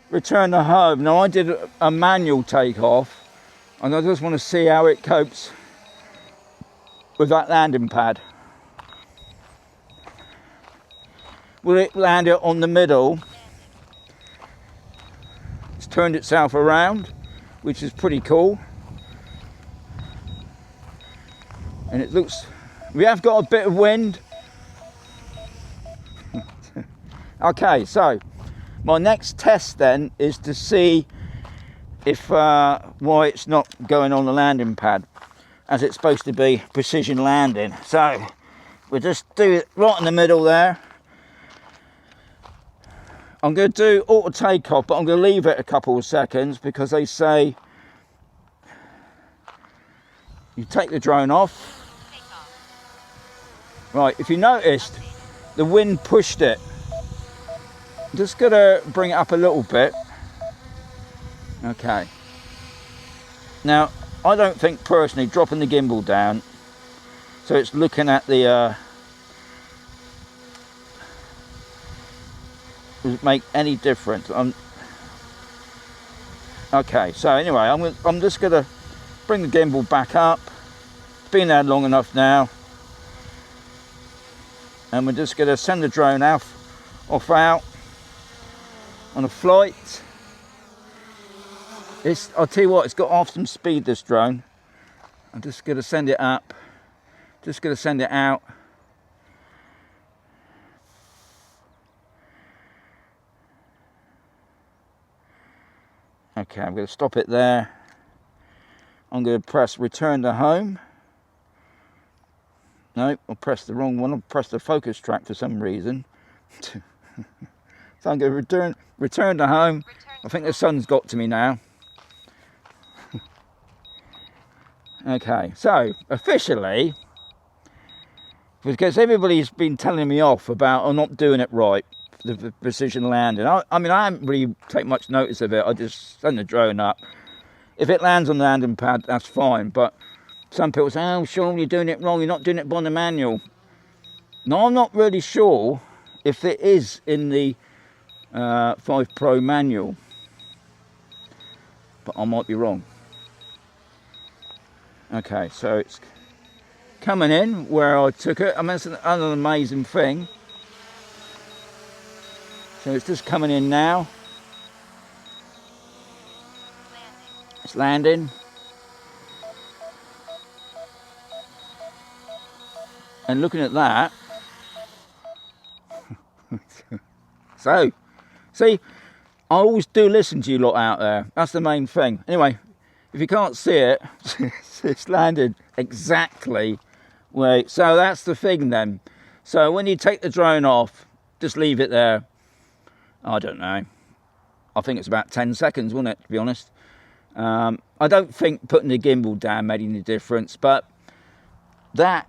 return to home. Now I did a manual takeoff, and I just want to see how it copes with that landing pad. Will it land it on the middle? It's turned itself around, which is pretty cool. And it looks, we have got a bit of wind. Okay, so my next test then is to see if why it's not going on the landing pad as it's supposed to be precision landing. So we'll just do it right in the middle there. I'm going to do auto takeoff, but I'm going to leave it a couple of seconds because they say you take the drone off. Right, if you noticed, the wind pushed it. I'm just going to bring it up a little bit. Okay. Now, I don't think personally dropping the gimbal down, so it's looking at the does it make any difference? Okay, so anyway, I'm just going to bring the gimbal back up. It's been there long enough now. And we're just going to send the drone off out on a flight. I'll tell you what, it's got half some speed, this drone. I'm just going to send it up. Just going to send it out. Okay, I'm going to stop it there. I'm going to press return to home. No, I pressed the wrong one. I pressed the focus track for some reason. So I'm going to return to home. I think the sun's got to me now. Okay, so officially, because everybody's been telling me off about I'm not doing it right, the precision landing. I mean, I haven't really taken much notice of it. I just send the drone up. If it lands on the landing pad, that's fine. But some people say, oh, Shaun, you're doing it wrong. You're not doing it by the manual. No, I'm not really sure if it is in the 5 Pro manual. But I might be wrong. Okay, so it's coming in where I took it. I mean, it's another amazing thing. So it's just coming in now. It's landing. And looking at that. So, see, I always do listen to you lot out there. That's the main thing. Anyway, if you can't see it, it's landed exactly where. So that's the thing then. So when you take the drone off, just leave it there. I don't know. I think it's about 10 seconds, wasn't it, to be honest? I don't think putting the gimbal down made any difference, but that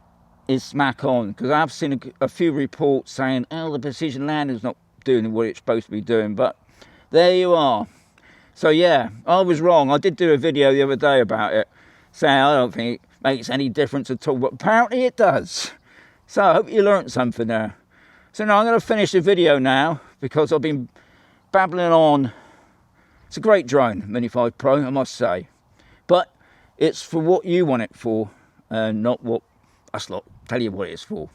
is smack on, because I've seen a few reports saying, oh, the precision landing is not doing what it's supposed to be doing, but there you are. So yeah, I was wrong. I did do a video the other day about it, saying I don't think it makes any difference at all, but apparently it does. So I hope you learnt something there. So now I'm going to finish the video now, because I've been babbling on. It's a great drone, Mini 5 Pro, I must say. But it's for what you want it for, and not what us lot tell you what it is for.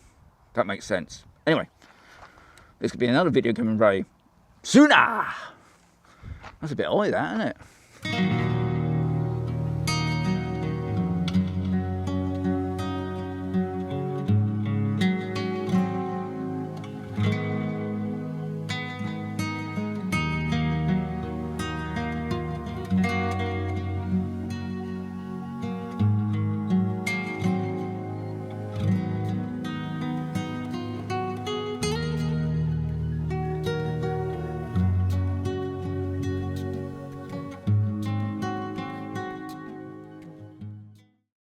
That makes sense. Anyway, this could be another video coming very sooner. That's a bit high, that, isn't it?